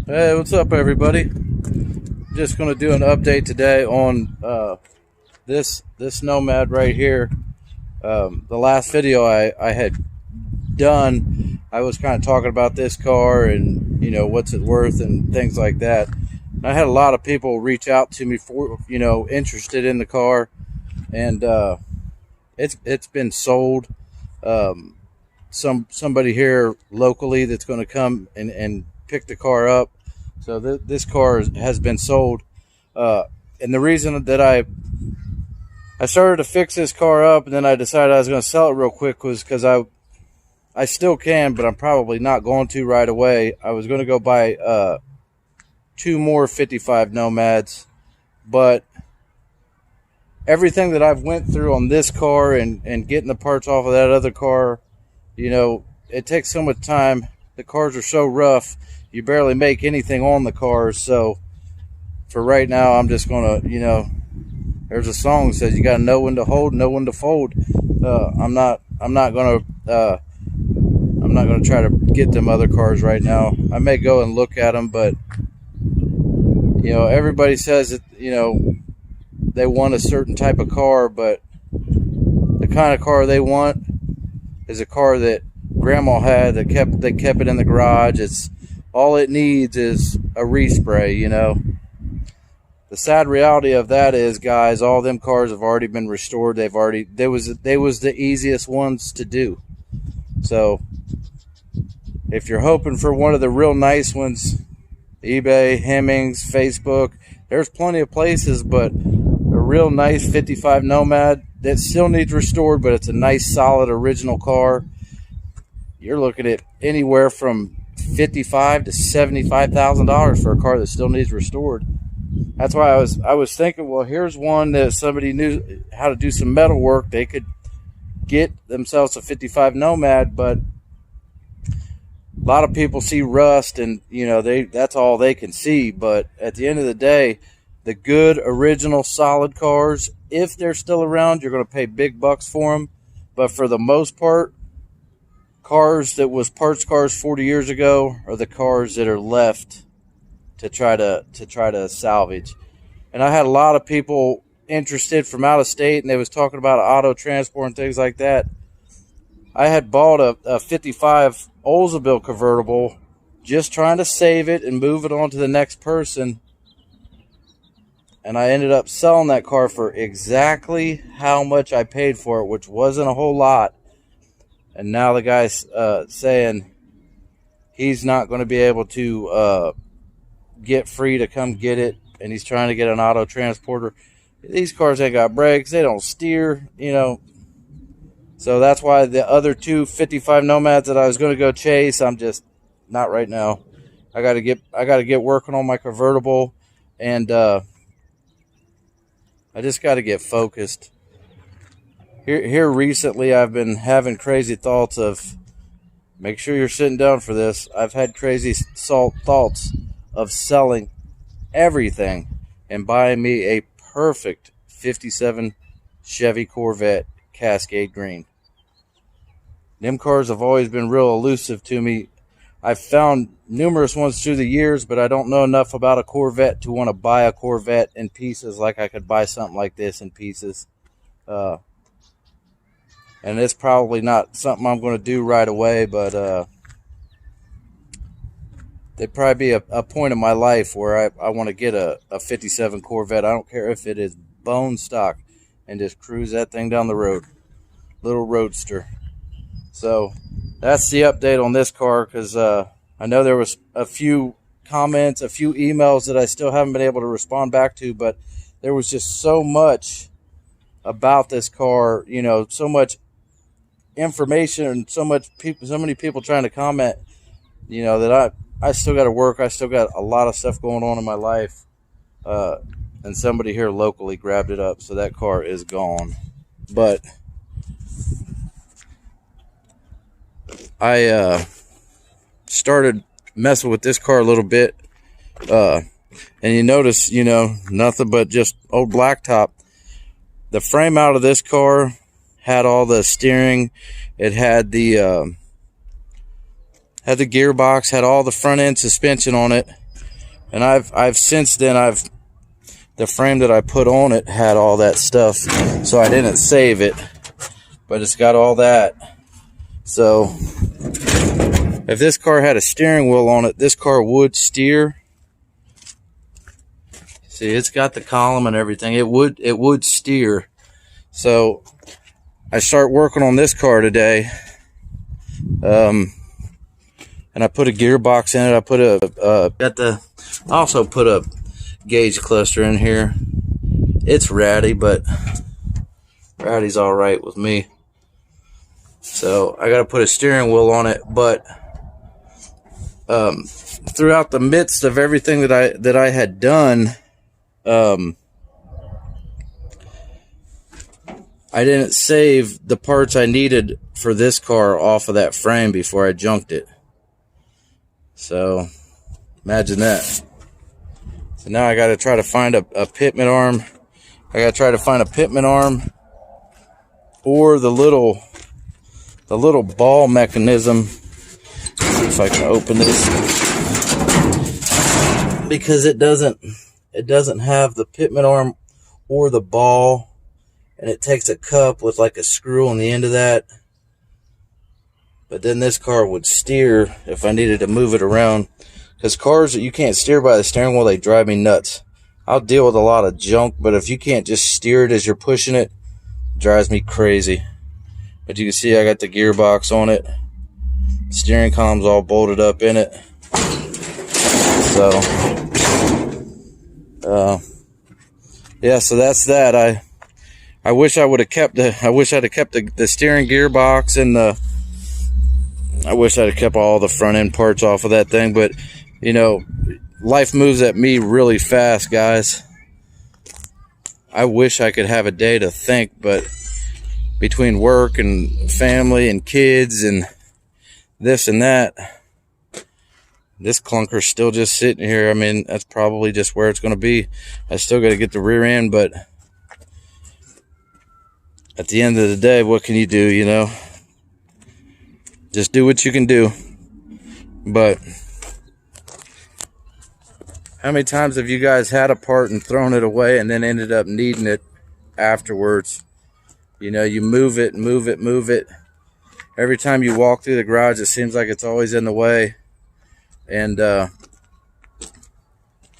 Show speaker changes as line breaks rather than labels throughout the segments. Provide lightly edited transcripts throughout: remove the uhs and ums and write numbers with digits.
Hey, what's up, everybody? Just going to do an update today on this Nomad right here. The last video I had done, I was kind of talking about this car and what's it worth and things like that. And I had a lot of people reach out to me for interested in the car, and it's been sold. Somebody here locally that's going to come and pick the car up. So this car has been sold, and the reason that I started to fix this car up and then I decided I was going to sell it real quick was because I still can, but I'm probably not going to right away. I was going to go buy 2 more 55 Nomads, but everything that I've went through on this car and getting the parts off of that other car, it takes so much time. The cars are so rough. You barely make anything on the cars. So for right now, I'm just going to, there's a song that says you got to know when to hold, know when to fold. I'm not going to try to get them other cars right now. I may go and look at them, but everybody says that, they want a certain type of car, but the kind of car they want is a car that grandma had that kept it in the garage. It's all it needs is a respray. The sad reality of that is, guys, all them cars have already been restored. They was the easiest ones to do. So if you're hoping for one of the real nice ones, eBay, Hemmings, Facebook, there's plenty of places, but a real nice 55 Nomad that still needs restored, but it's a nice solid original car, you're looking at anywhere from $55,000 to $75,000 for a car that still needs restored. That's why I was thinking, well, here's one that somebody knew how to do some metal work. They could get themselves a 55 Nomad, but a lot of people see rust and that's all they can see. But at the end of the day, the good original solid cars, if they're still around, you're going to pay big bucks for them. But for the most part, cars that was parts cars 40 years ago are the cars that are left to try to salvage. And I had a lot of people interested from out of state, and they was talking about auto transport and things like that. I had bought a 55 Oldsmobile convertible, just trying to save it and move it on to the next person. And I ended up selling that car for exactly how much I paid for it, which wasn't a whole lot. And now the guy's saying he's not going to be able to get free to come get it, and he's trying to get an auto transporter. These cars ain't got brakes. They don't steer, So that's why the other 2 55 Nomads that I was going to go chase, I'm just not right now. I got to get working on my convertible, and I just got to get focused. Here recently, I've been having crazy thoughts of, make sure you're sitting down for this. I've had crazy thoughts of selling everything and buying me a perfect 57 Chevy Corvette Cascade Green. Them cars have always been real elusive to me. I've found numerous ones through the years, but I don't know enough about a Corvette to want to buy a Corvette in pieces like I could buy something like this in pieces. And it's probably not something I'm going to do right away, but there'd probably be a point in my life where I want to get a 57 Corvette. I don't care if it is bone stock, and just cruise that thing down the road. Little roadster. So that's the update on this car, because I know there was a few comments, a few emails that I still haven't been able to respond back to, but there was just so much about this car, so much information and so many people trying to comment, that I still got to work. I still got a lot of stuff going on in my life. And somebody here locally grabbed it up, so that car is gone. But I started messing with this car a little bit. And you notice, nothing but just old blacktop. The frame out of this car had all the steering. It had the gearbox, had all the front end suspension on it. And I've since then, the frame that I put on it had all that stuff, so I didn't save it, but it's got all that. So if this car had a steering wheel on it, this car would steer. See, it's got the column and everything. It would steer. So I start working on this car today. And I put a gearbox in it. I put I also put a gauge cluster in here. It's ratty, but ratty's all right with me. So I got to put a steering wheel on it. But throughout the midst of everything that I had done, I didn't save the parts I needed for this car off of that frame before I junked it. So imagine that. So now I got to try to find a pitman arm. I got to try to find a pitman arm or the little ball mechanism. Let's see if I can open this, because it doesn't have the pitman arm or the ball, and it takes a cup with like a screw on the end of that. But then this car would steer if I needed to move it around, because cars that you can't steer by the steering wheel, they drive me nuts. I'll deal with a lot of junk, but if you can't just steer it as you're pushing it, it drives me crazy. But you can see I got the gearbox on it. Steering column's all bolted up in it. So yeah, so that's that. I wish I would have kept I wish I'd have kept the steering gearbox, and I wish I'd have kept all the front end parts off of that thing. But you know, life moves at me really fast, guys. I wish I could have a day to think, but between work and family and kids and this and that, this clunker's still just sitting here. I mean, that's probably just where it's going to be. I still got to get the rear end, but at the end of the day, what can you do, you know? Just do what you can do. But how many times have you guys had a part and thrown it away and then ended up needing it afterwards? You know, you move it. Every time you walk through the garage, it seems like it's always in the way. And as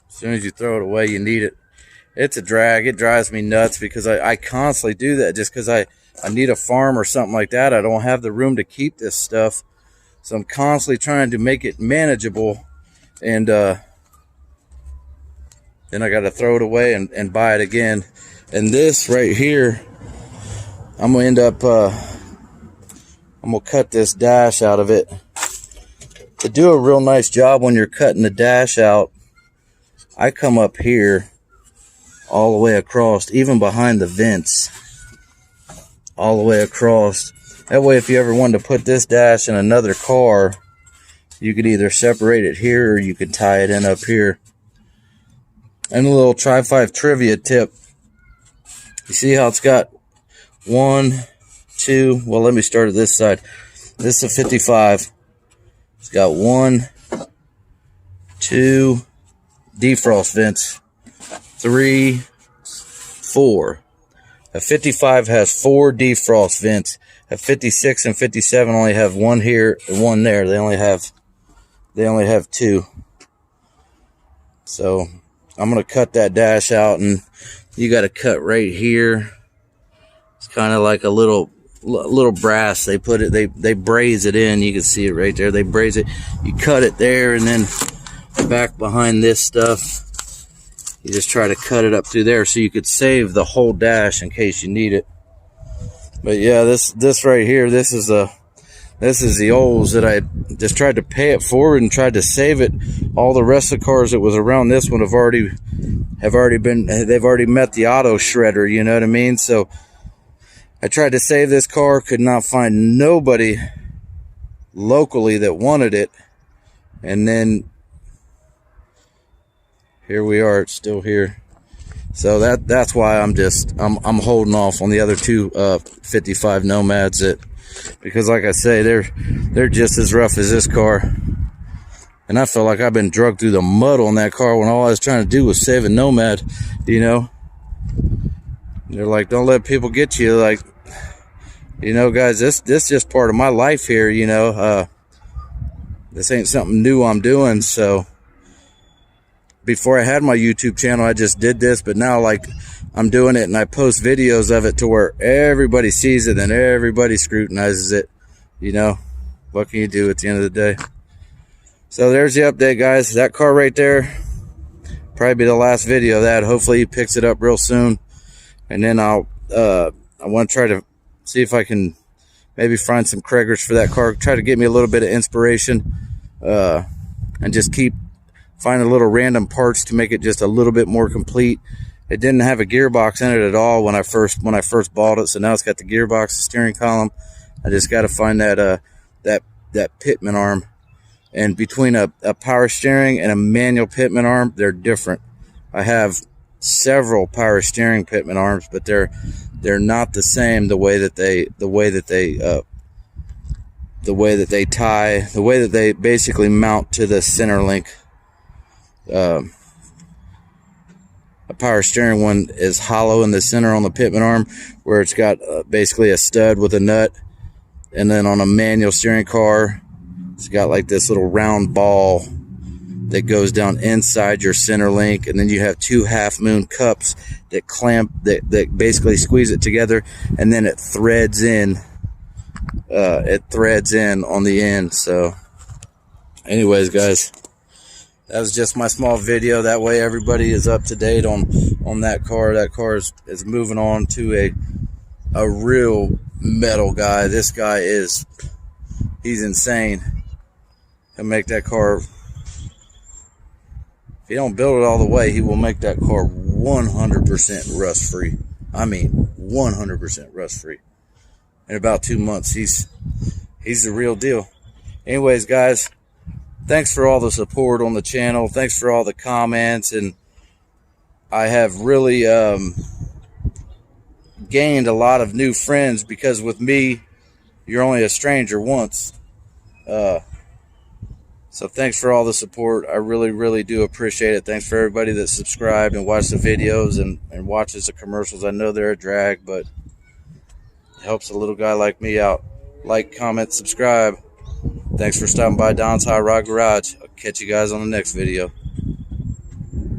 soon as you throw it away, you need it. It's a drag. It drives me nuts because I constantly do that just because I need a farm or something like that. I don't have the room to keep this stuff. So I'm constantly trying to make it manageable. And then I got to throw it away and buy it again. And this right here, I'm going to end up, I'm going to cut this dash out of it. To do a real nice job when you're cutting the dash out, I come up here all the way across, even behind the vents, all the way across. That way, if you ever wanted to put this dash in another car, you could either separate it here or you could tie it in up here. And a little Tri-5 trivia tip. You see how it's got 1, 2, well, let me start at this side. This is a 55. It's got 1, 2 defrost vents, 3, 4. A 55 has 4 defrost vents. A 56 and 57 only have 1 here and 1 there. They only have 2. So I'm gonna cut that dash out, and you got to cut right here. It's kind of like a little brass. They put it, they braze it in. You can see it right there. They braze it. You cut it there, and then back behind this stuff, you just try to cut it up through there so you could save the whole dash in case you need it. But yeah, this right here, this is the olds that I just tried to pay it forward and tried to save it. All the rest of the cars that was around this one they've already met the auto shredder, you know what I mean? So I tried to save this car, could not find nobody locally that wanted it. And then here we are, it's still here. So that's why I'm holding off on the other 2 55 Nomads, because like I say, they're just as rough as this car. And I feel like I've been drugged through the mud on that car when all I was trying to do was save a Nomad, you know. They're like, don't let people get you. Like, you know, guys, this just part of my life here, you know. This ain't something new I'm doing. So before I had my YouTube channel, I just did this, but now, like, I'm doing it and I post videos of it to where everybody sees it and everybody scrutinizes it. You know, what can you do at the end of the day? So there's the update, guys. That car right there, probably be the last video of that. Hopefully he picks it up real soon. And then I want to try to see if I can maybe find some Craigers for that car. Try to get me a little bit of inspiration, and just keep finding little random parts to make it just a little bit more complete. It didn't have a gearbox in it at all when I first bought it, so now it's got the gearbox, the steering column. I just got to find that that pitman arm. And between a power steering and a manual pitman arm, they're different. I have several power steering pitman arms, but they're not the same. The way that they tie, the way that they basically mount to the center link. A power steering one is hollow in the center on the pitman arm, where it's got basically a stud with a nut. And then on a manual steering car, it's got like this little round ball that goes down inside your center link, and then you have two half moon cups that clamp, that basically squeeze it together, and then it threads in. On the end. So anyways, guys, that was just my small video. That way everybody is up to date on that car. That car is moving on to a real metal guy. This guy he's insane. He'll make that car, if he don't build it all the way, he will make that car 100% rust free. I mean 100% rust free. In about 2 months, he's the real deal. Anyways, guys, thanks for all the support on the channel. Thanks for all the comments, and I have really gained a lot of new friends, because with me, you're only a stranger once. So thanks for all the support. I really, really do appreciate it. Thanks for everybody that subscribed and watched the videos and watches the commercials. I know they're a drag, but it helps a little guy like me out. Like, comment, subscribe. Thanks for stopping by Don's Hot Rod Garage. I'll catch you guys on the next video.